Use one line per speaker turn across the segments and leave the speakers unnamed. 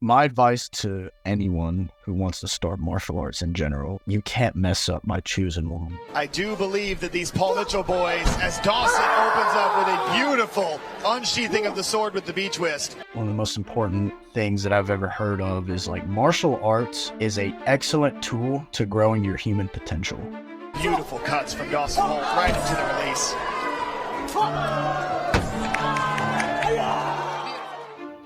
My advice to anyone who wants to start martial arts in general, you can't mess up by choosing one.
I do believe that these Paul Mitchell boys, as Dawson opens up with a beautiful unsheathing of the sword with the B-twist.
One of the most important things that I've ever heard of is like martial arts is an excellent tool to growing your human potential.
Beautiful cuts from Dawson Holt right into the release.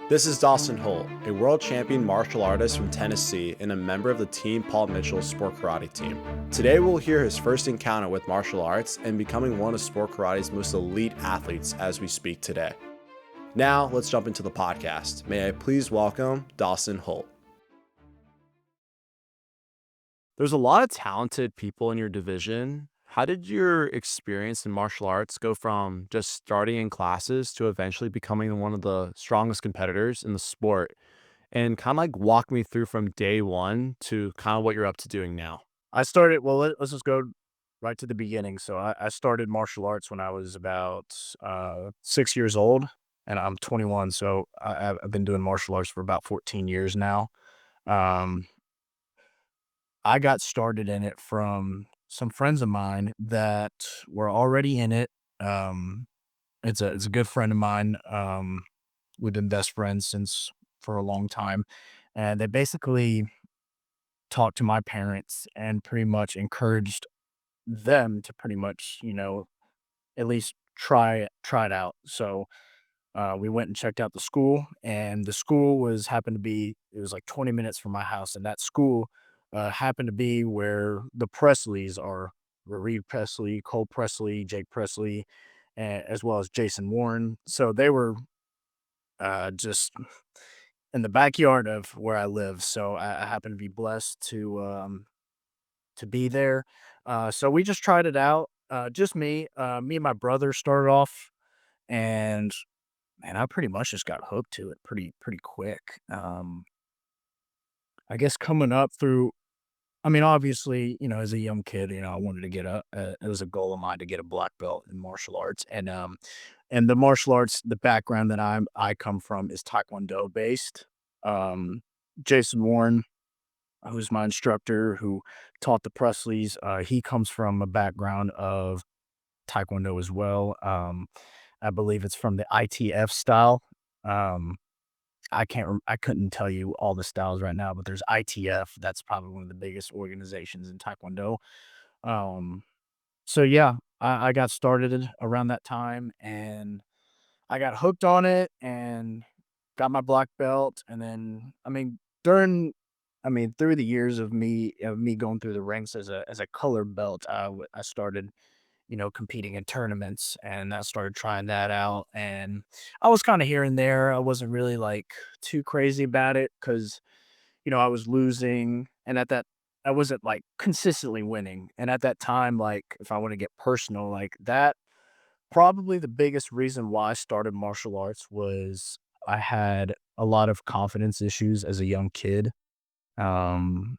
This is Dawson Holt, a world champion martial artist from Tennessee and a member of the Team Paul Mitchell's Sport Karate team. Today we'll hear his first encounter with martial arts and becoming one of Sport Karate's most elite athletes as we speak today. Now let's jump into the podcast. May I please welcome Dawson Holt. There's a lot of talented people in your division. How did your experience in martial arts go from just starting in classes to eventually becoming one of the strongest competitors in the sport? And kind of like walk me through from day one to kind of what you're up to doing now.
Let's just go right to the beginning. So I started martial arts when I was about 6 years old, and I'm 21. So I've been doing martial arts for about 14 years now. Um, I got started in it from some friends of mine that were already in it. Um, it's a good friend of mine. We've been best friends since for a long time, and they basically talked to my parents and pretty much encouraged them to pretty much, at least try it out. So we went and checked out the school, and the school was happened to be it was like 20 minutes from my house, and that school happened to be where the Presleys are, Reed Presley, Cole Presley, Jake Presley, as well as Jason Warren. So they were just in the backyard of where I live. So I happened to be blessed to be there. So we just tried it out. Just me. Me and my brother started off, and man, I pretty much just got hooked to it pretty quick. I guess coming up through, I mean, obviously, as a young kid, I wanted to get it was a goal of mine to get a black belt in martial arts, and the martial arts, the background that I come from is Taekwondo based. Um, Jason Warren, who's my instructor, who taught the Presleys, he comes from a background of Taekwondo as well. I believe it's from the ITF style. Um, I couldn't tell you all the styles right now, but there's ITF. That's probably one of the biggest organizations in Taekwondo. Um, so yeah, I got started around that time, and I got hooked on it and got my black belt. And then, through the years of me going through the ranks as a color belt, I started competing in tournaments, and I started trying that out. And I was kind of here and there. I wasn't really like too crazy about it because, I was losing. And I wasn't like consistently winning. And at that time, like, if I want to get personal, like that, probably the biggest reason why I started martial arts was I had a lot of confidence issues as a young kid. Um,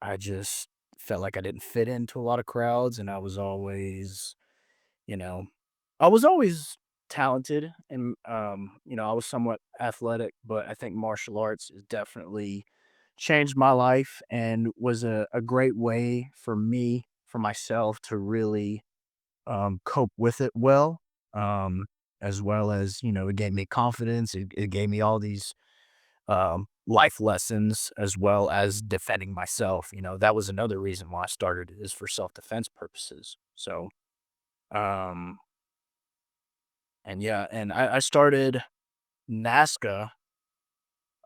I just felt like I didn't fit into a lot of crowds, and you know, I was always talented, and I was somewhat athletic, but I think martial arts has definitely changed my life and was a great way for myself to really cope with it well. As well as, it gave me confidence. It gave me all these life lessons as well as defending myself. That was another reason why I started is for self-defense purposes. So, um, and yeah, and I started NASCA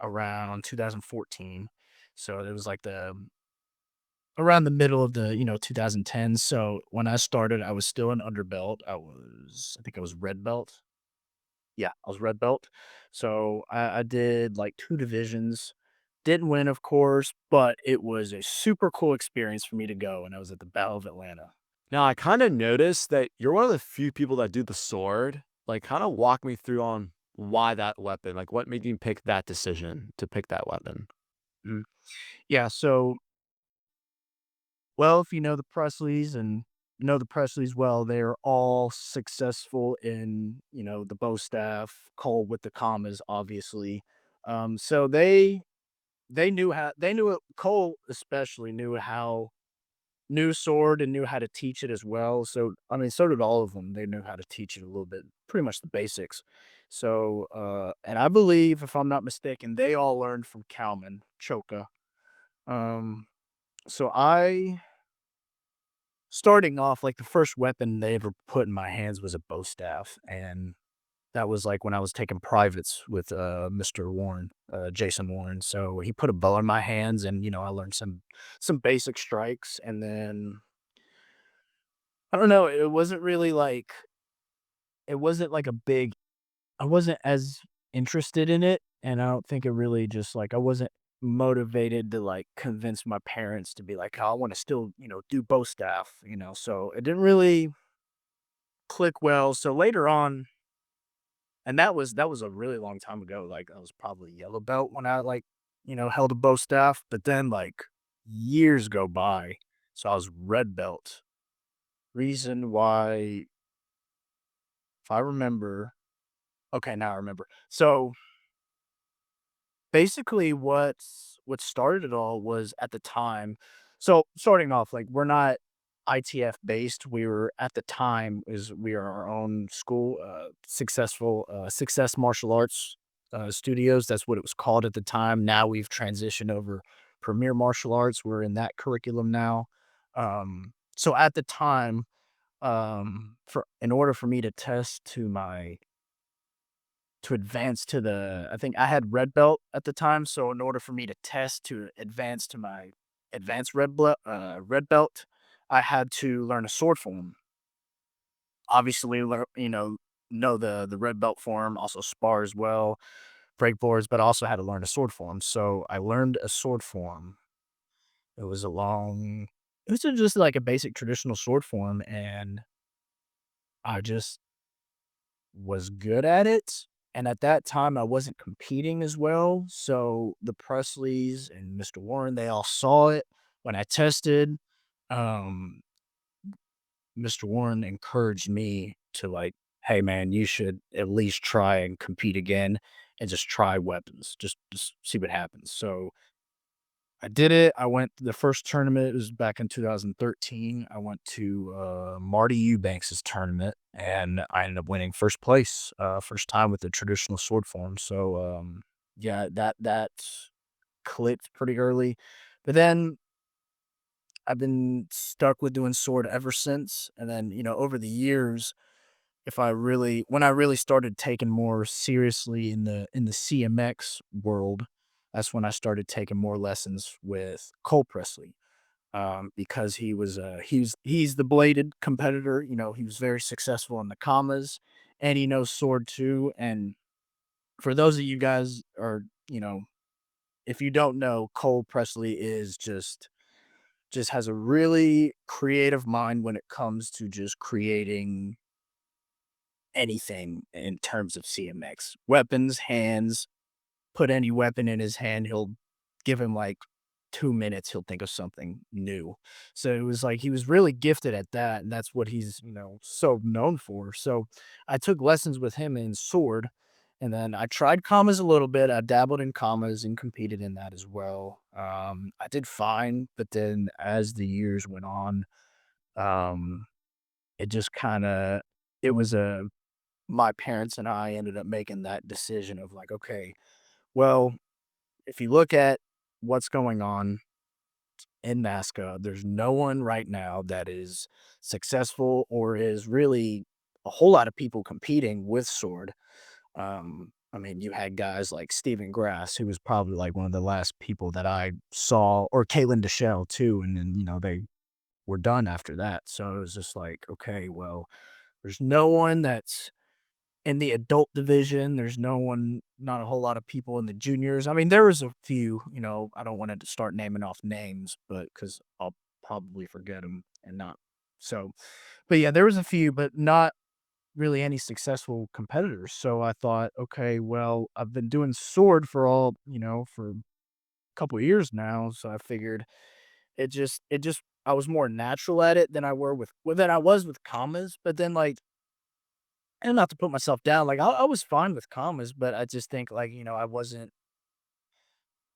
around 2014. So it was like around the middle of the 2010s. So when I started, I was still an underbelt. I think I was red belt. Yeah, I was red belt. So I did like two divisions. Didn't win, of course, but it was a super cool experience for me to go. And I was at the Battle of Atlanta.
Now, I kind of noticed that you're one of the few people that do the sword. Like, kind of walk me through on why that weapon, like what made you pick that decision to pick that weapon?
Mm. Yeah. So, well, if you know the Presleys and know the Presleys well, they're all successful in, the bow staff, Cole with the commas, obviously. So they knew how they knew it, Cole especially knew sword and knew how to teach it as well. So I mean, so did all of them. They knew how to teach it a little bit, pretty much the basics. So and I believe, if I'm not mistaken, they all learned from Kalman Choka. Um, so I starting off like the first weapon they ever put in my hands was a bow staff, and that was like when I was taking privates with Mr. Warren, Jason Warren. So he put a bow in my hands, and I learned some basic strikes, and then I don't know, it wasn't like a big I wasn't as interested in it, and I don't think it really just like I wasn't motivated to like convince my parents to be like, "Oh, I want to still, do bow staff." So it didn't really click well. So later on, and that was a really long time ago. Like I was probably yellow belt when I like, held a bow staff, but then like years go by. So I was red belt. Reason why, if I remember, okay, now I remember. So basically what started it all was at the time, so starting off, like, we're not ITF based, we were at the time is we are our own school, Success Martial Arts, Studios, that's what it was called at the time. Now we've transitioned over Premier Martial Arts, we're in that curriculum now. So at the time, for in order for me to test to advance to the I think I had red belt at the time, so in order for me to test to advance to my advanced red belt, I had to learn a sword form. Obviously, know the red belt form, also spar as well, break boards, but I also had to learn a sword form. So I learned a sword form. It was a long it was just like a basic traditional sword form, and I just was good at it, and at that time, I wasn't competing as well, so the Presleys and Mr. Warren, they all saw it. When I tested, um, Mr. Warren encouraged me to, like, "Hey, man, you should at least try and compete again and just try weapons, just see what happens." So I did it. I went the first tournament, it was back in 2013. I went to, Marty Eubanks's tournament, and I ended up winning first place, first time with the traditional sword form. So, yeah, that clicked pretty early. But then I've been stuck with doing sword ever since. And then, over the years, if I really when I really started taking more seriously in the CMX world, that's when I started taking more lessons with Cole Presley. Because he's the bladed competitor. He was very successful in the commas, and he knows sword too. And for those of you guys, or if you don't know, Cole Presley is just has a really creative mind when it comes to just creating anything in terms of CMX. Weapons, hands, put any weapon in his hand, he'll give him like 2 minutes, he'll think of something new. So it was like he was really gifted at that, and that's what he's, so known for. So I took lessons with him in sword, and then I tried commas a little bit. I dabbled in commas and competed in that as well. I did fine, but then as the years went on, um, it just kinda it was a my parents and I ended up making that decision of like, okay, well, if you look at what's going on in NASCA, there's no one right now that is successful or is really a whole lot of people competing with sword. I mean, you had guys like Stephen Grass, who was probably like one of the last people that I saw, or Caitlin Deschelle too, and then they were done after that. So it was just like, okay, well, there's no one that's in the adult division. There's no one, not a whole lot of people in the juniors. I mean, there was a few, I don't want to start naming off names, but because I'll probably forget them and not. So, but yeah, there was a few, but not really any successful competitors. So I thought, okay, well, I've been doing sword for for a couple of years now. So I figured I was more natural at it than I was with commas. But then like, and not to put myself down, like, I was fine with commas, but I just think, like, I wasn't.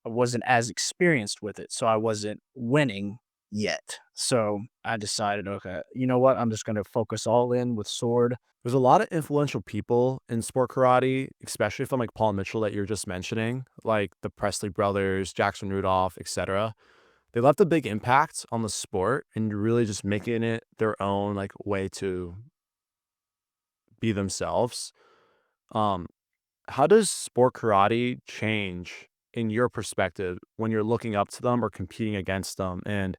I wasn't as experienced with it, so I wasn't winning yet. So I decided, okay, you know what? I'm just going to focus all in with sword.
There's a lot of influential people in sport karate, especially from like Paul Mitchell that you're just mentioning, like the Presley brothers, Jackson Rudolph, etc. They left a big impact on the sport and really just making it their own like way to be themselves. Um, how does sport karate change in your perspective when you're looking up to them or competing against them? And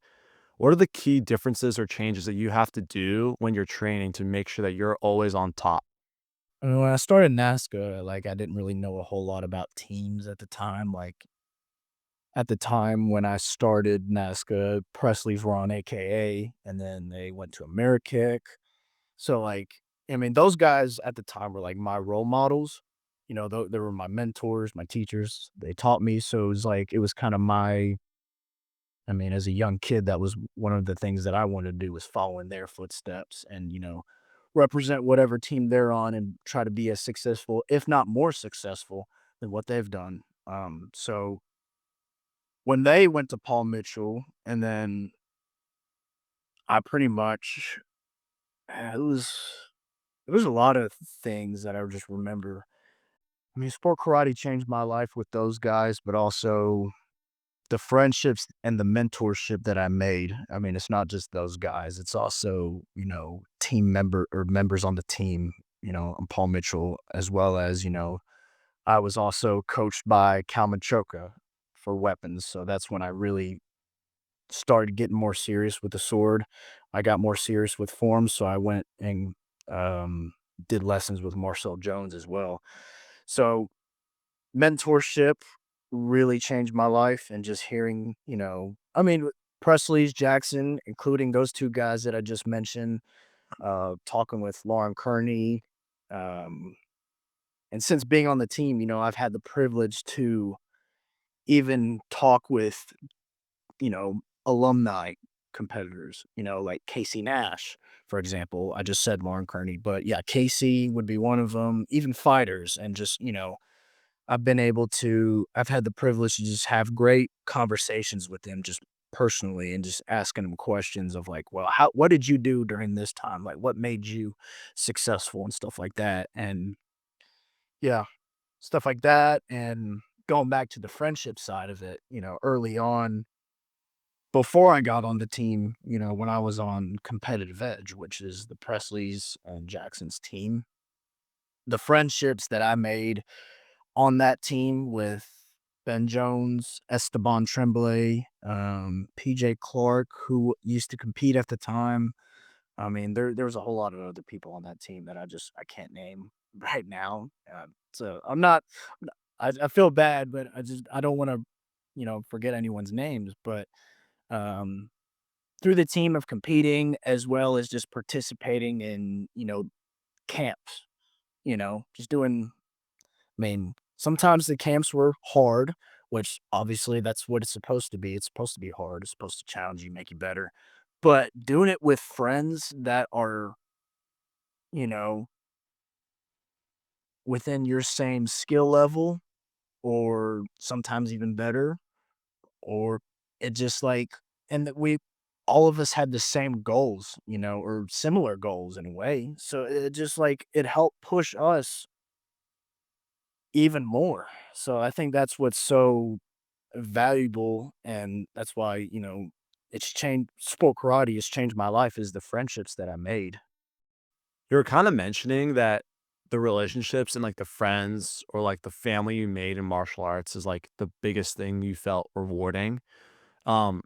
what are the key differences or changes that you have to do when you're training to make sure that you're always on top?
And when I started NASCA, like I didn't really know a whole lot about teams at the time. Like at the time when I started NASCA, Presley's were on AKA, and then they went to Amerikick. So, like, I mean, those guys at the time were like my role models. You know, they were my mentors, my teachers. They taught me. So it was like, it was kind of my, I mean, as a young kid, that was one of the things that I wanted to do was follow in their footsteps and, represent whatever team they're on and try to be as successful, if not more successful than what they've done. So when they went to Paul Mitchell, and then I pretty much, it was, there was a lot of things that I just remember. I mean, sport karate changed my life with those guys, but also the friendships and the mentorship that I made. I mean, it's not just those guys, it's also, team member or members on the team, on Paul Mitchell, as well as, I was also coached by Cal Machoka for weapons. So that's when I really started getting more serious with the sword. I got more serious with forms. So I went and um, did lessons with Marcel Jones as well. So mentorship really changed my life, and just hearing, I mean, Presley's, Jackson, including those 2 guys that I just mentioned, talking with Lauren Kearney, um, and since being on the team, I've had the privilege to even talk with, alumni competitors, like Casey Nash, for example. I just said Lauren Kearney, but yeah, Casey would be one of them, even fighters, and just, I've had the privilege to just have great conversations with them just personally, and just asking them questions of like, well, what did you do during this time? Like, what made you successful and stuff like that. And yeah, stuff like that. And going back to the friendship side of it, early on, before I got on the team, when I was on Competitive Edge, which is the Presleys and Jackson's team, the friendships that I made on that team with Ben Jones, Esteban Tremblay, PJ Clark, who used to compete at the time. I mean, there was a whole lot of other people on that team that I can't name right now. So I feel bad, but I don't want to, forget anyone's names. But um, through the team of competing as well as just participating in, camps, just doing, I mean, sometimes the camps were hard, which obviously that's what it's supposed to be. It's supposed to be hard. It's supposed to challenge you, make you better. But doing it with friends that are, you know, within your same skill level, or sometimes even better, or it just like, and that all of us had the same goals, or similar goals in a way. So it just like, it helped push us even more. So I think that's what's so valuable, and that's why, it's changed sport karate has changed my life, is the friendships that I made.
You were kind of mentioning that the relationships and like the friends or like the family you made in martial arts is like the biggest thing you felt rewarding. Um,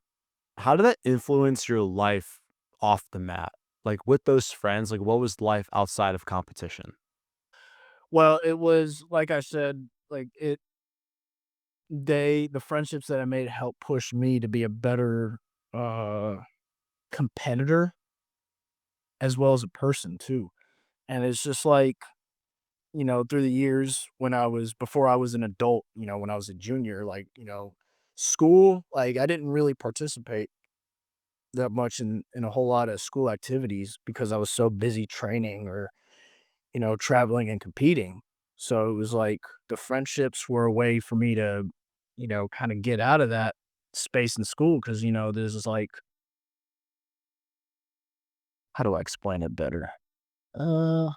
how did that influence your life off the mat? Like with those friends, like what was life outside of competition?
Well, it was like I said, like the friendships that I made helped push me to be a better uh competitor, as well as a person too. And it's just like, through the years, before I was an adult, when I was a junior, like, school, like I didn't really participate that much in a whole lot of school activities because I was so busy training, or, traveling and competing. So it was like the friendships were a way for me to kind of get out of that space in school because, this is like, how do I explain it better? Uh,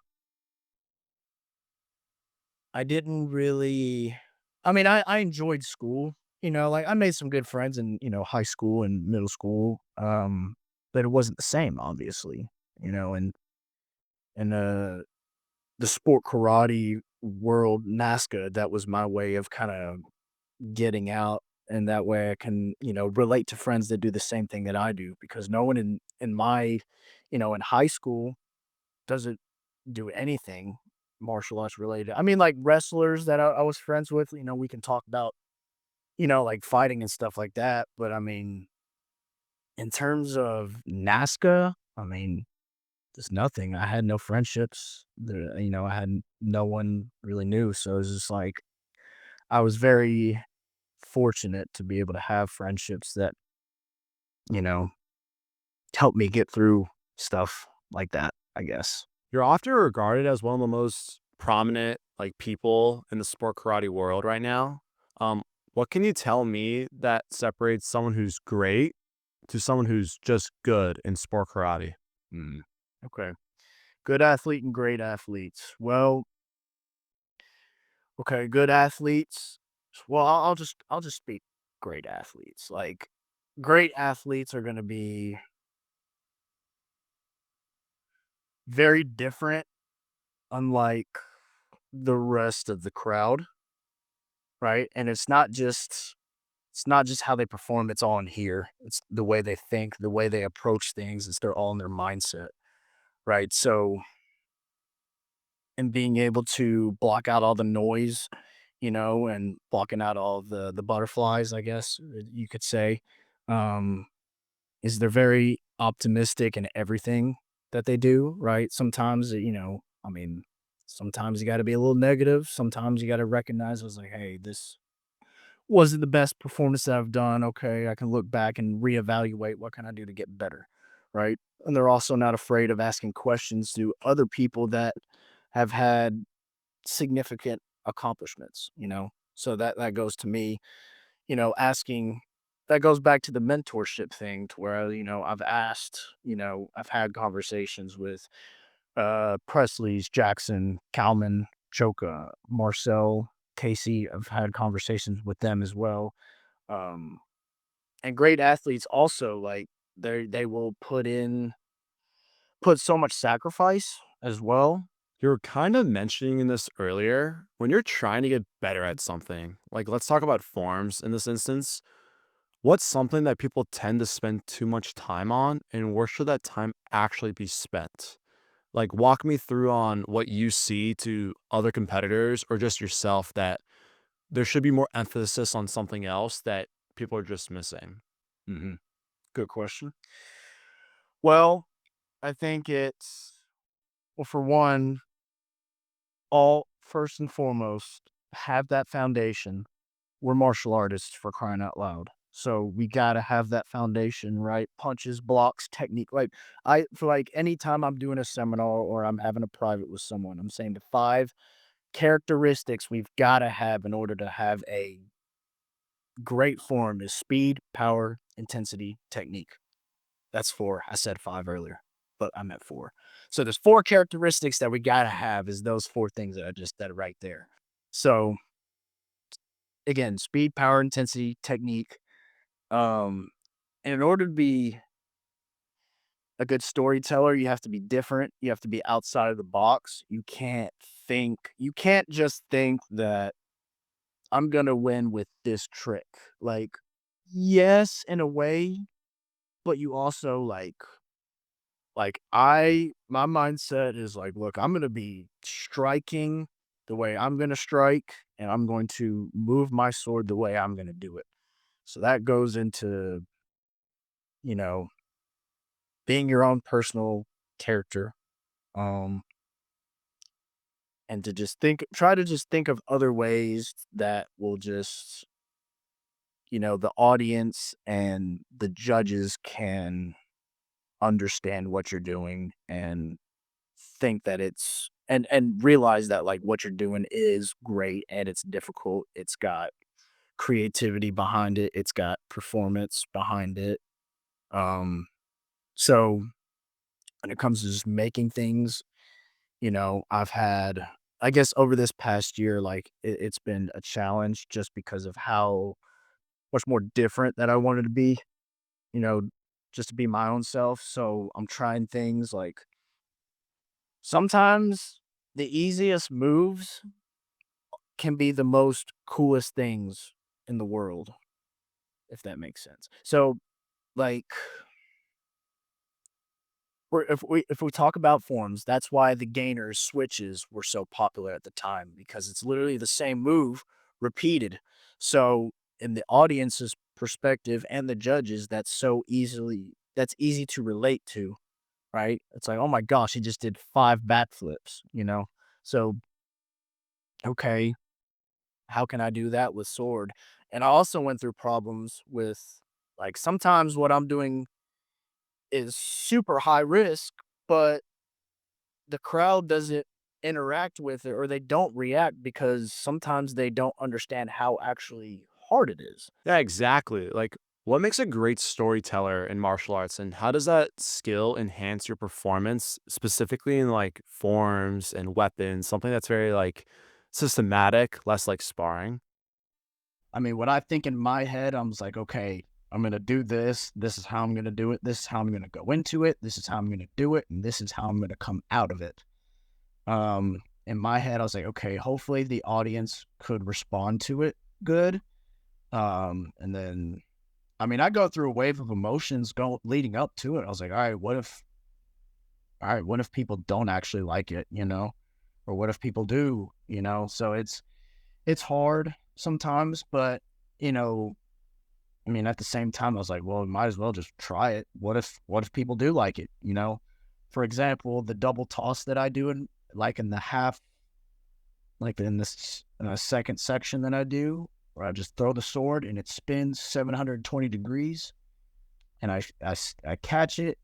I didn't really, I mean, I enjoyed school, like I made some good friends in, high school and middle school. But it wasn't the same, obviously, and the sport karate world, NASCA, that was my way of kind of getting out. And that way I can, relate to friends that do the same thing that I do because no one in my, in high school doesn't do anything martial arts related. I mean, like wrestlers that I was friends with, we can talk about, like fighting and stuff like that. But I mean, in terms of NASCA, I mean, there's nothing. I had no friendships. I had no one really knew. So it was just like I was very fortunate to be able to have friendships that, you know, helped me get through stuff like that, I guess.
You're often regarded as one of the most prominent like people in the sport karate world right now. Um, what can you tell me that separates someone who's great to someone who's just good in sport karate?
Mm. Okay. Good athlete and great athletes. Well, okay, good athletes. Well, I'll just speak great athletes. Like great athletes are going to be very different, unlike the rest of the crowd, right? And it's not just how they perform, it's all in here. It's the way they think, the way they approach things, it's they're all in their mindset, right? So, and being able to block out all the noise, and blocking out all the butterflies, I guess you could say, um, is they're very optimistic in everything that they do, right? Sometimes, I mean, sometimes you got to be a little negative. Sometimes you got to recognize, I was like, hey, this wasn't the best performance that I've done. Okay, I can look back and reevaluate what can I do to get better, right? And they're also not afraid of asking questions to other people that have had significant accomplishments, So that goes to me, asking that goes back to the mentorship thing to where, I've asked, I've had conversations with Presley's, Jackson, Kalman, Choka, Marcel, Casey. I've had conversations with them as well. Um, and great athletes also like they will put so much sacrifice as well.
You were kind of mentioning this earlier. When you're trying to get better at something, like let's talk about forms in this instance. What's something that people tend to spend too much time on, and where should that time actually be spent? Like, walk me through on what you see to other competitors or just yourself that there should be more emphasis on something else that people are just missing.
Hmm. Good question. Well, I think it's well for one, all first and foremost, have that foundation. We're martial artists for crying out loud. So we gotta have that foundation, right? Punches, blocks, technique. Like I for like anytime I'm doing a seminar or I'm having a private with someone, I'm saying the five characteristics we've gotta have in order to have a great form is speed, power, intensity, technique. That's four. I said five earlier, but I meant four. So there's four characteristics that we gotta have is those four things that I just said right there. So again, speed, power, intensity, technique. Um, and in order to be a good storyteller, you have to be different. You have to be outside of the box. You can't just think that I'm gonna win with this trick. Like, yes, in a way, but you also my mindset is like, look, I'm gonna be striking the way I'm gonna strike, and I'm going to move my sword the way I'm gonna do it. So that goes into, you know, being your own personal character, um, and to just try to just think of other ways that will just, the audience and the judges can understand what you're doing and think that and realize that like what you're doing is great and it's difficult. It's got creativity behind it. It's got performance behind it. Um, so when it comes to just making things, I've had, I guess, over this past year, like it's been a challenge just because of how much more different that I wanted to be, you know, just to be my own self. So I'm trying things like sometimes the easiest moves can be the most coolest things in the world, if that makes sense. So, like, if we talk about forms, that's why the gainers switches were so popular at the time because it's literally the same move repeated. So, in the audience's perspective and the judges, that's easy to relate to, right? It's like, oh my gosh, he just did 5 backflips. So, okay, how can I do that with sword? And I also went through problems with, like, sometimes what I'm doing is super high risk, but the crowd doesn't interact with it or they don't react because sometimes they don't understand how actually hard it is.
Yeah, exactly. Like, what makes a great storyteller in martial arts, and how does that skill enhance your performance, specifically in like forms and weapons, something that's very like systematic, less like sparring?
I mean, what I think in my head, I'm just like, okay, I'm gonna do this. This is how I'm gonna do it. This is how I'm gonna go into it. This is how I'm gonna do it, and this is how I'm gonna come out of it. In my head, I was like, okay, hopefully the audience could respond to it good. And then, I mean, I go through a wave of emotions go leading up to it. I was like, all right, what if people don't actually like it, or what if people do, So it's hard sometimes, but you know, I mean, at the same time, I was like, well, might as well just try it. What if people do like it? For example, the double toss that I do in the half, like in this second section that I do, where I just throw the sword and it spins 720 degrees, and I catch it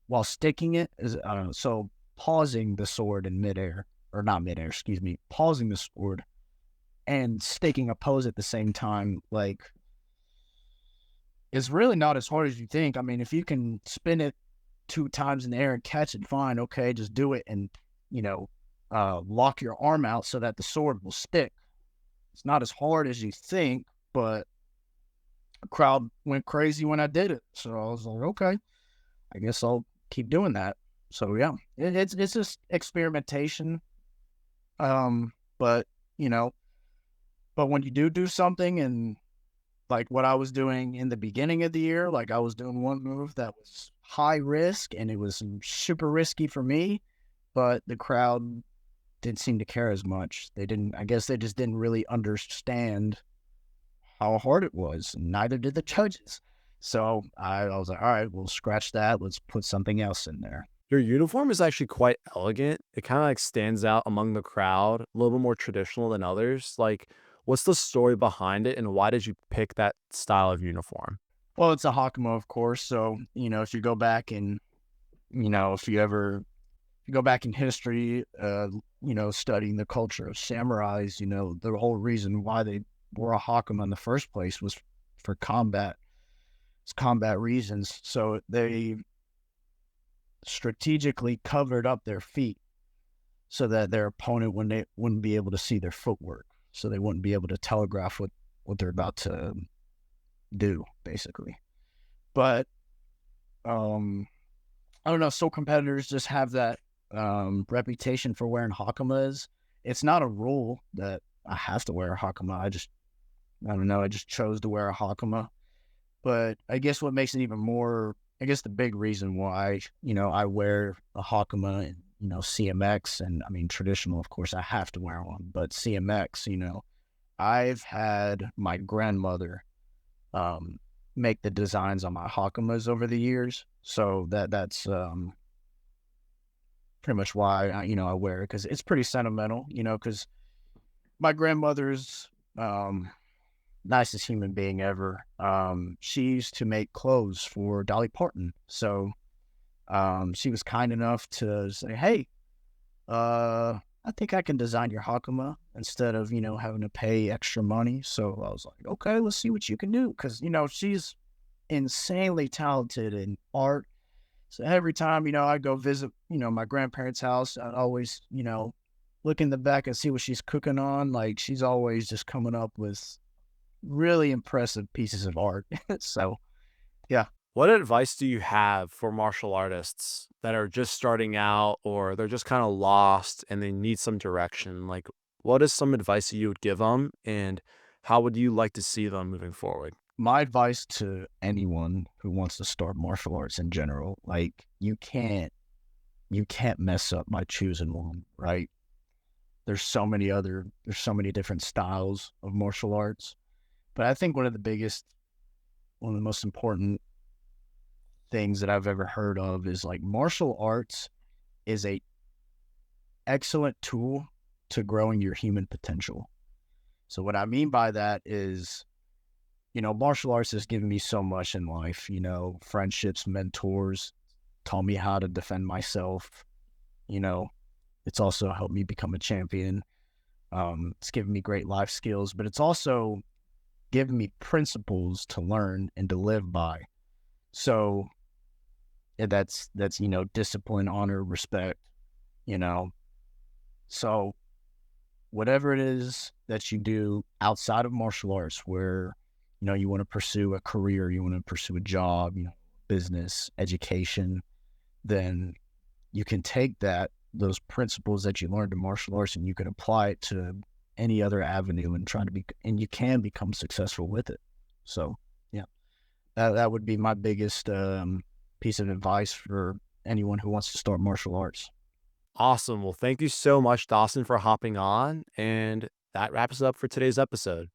while sticking it is so pausing the sword in midair, or not midair, excuse me, pausing the sword and staking a pose at the same time, like, it's really not as hard as you think. I mean, if you can spin it 2 times in the air and catch it, fine, okay, just do it and, you know, lock your arm out so that the sword will stick. It's not as hard as you think, but the crowd went crazy when I did it. So I was like, okay, I guess I'll keep doing that. So yeah, it's just experimentation. But you know, but when you do something and like what I was doing in the beginning of the year, like I was doing one move that was high risk and it was super risky for me, but the crowd didn't seem to care as much. They didn't, I guess they just didn't really understand how hard it was, and neither did the judges. So I was like, all right, we'll scratch that. Let's put something else in there.
Your uniform is actually quite elegant. It kind of like stands out among the crowd, a little bit more traditional than others. Like, what's the story behind it, and why did you pick that style of uniform?
Well, it's a Hakama, of course. So, if you go back and, if you go back in history, studying the culture of samurais, the whole reason why they wore a Hakama in the first place was for combat. It's combat reasons. So they strategically covered up their feet so that their opponent wouldn't be able to see their footwork. So they wouldn't be able to telegraph what they're about to do, basically. But I don't know, so competitors just have that reputation for wearing hakamas. It's not a rule that I have to wear a hakama. I don't know, I just chose to wear a hakama. But I guess what makes it even more, I guess the big reason why, I wear a hakama and, CMX, and I mean, traditional, of course, I have to wear one, but CMX, I've had my grandmother make the designs on my hakamas over the years. So that's pretty much why I wear it, because it's pretty sentimental, because my grandmother's nicest human being ever. She used to make clothes for Dolly Parton. So she was kind enough to say, hey, I think I can design your Hakama instead of, having to pay extra money. So I was like, okay, let's see what you can do. Cause, she's insanely talented in art. So every time, I go visit, my grandparents' house, I'd always, look in the back and see what she's cooking on. Like she's always just coming up with really impressive pieces of art. So yeah.
What advice do you have for martial artists that are just starting out or they're just kind of lost and they need some direction? Like, what is some advice that you would give them, and how would you like to see them moving forward?
My advice to anyone who wants to start martial arts in general, like you can't mess up by choosing one, right? There's so many different styles of martial arts. But I think one of the most important things that I've ever heard of is like martial arts is a excellent tool to growing your human potential. So what I mean by that is, martial arts has given me so much in life, friendships, mentors, taught me how to defend myself, you know, it's also helped me become a champion. It's given me great life skills, but it's also given me principles to learn and to live by. So yeah, that's discipline, honor, respect, you know. So whatever it is that you do outside of martial arts, where you want to pursue a career, you want to pursue a job, business, education, then you can take those principles that you learned in martial arts and you can apply it to any other avenue and and you can become successful with it. So yeah, that would be my biggest piece of advice for anyone who wants to start martial arts.
Awesome. Well, thank you so much, Dawson, for hopping on. And that wraps up for today's episode.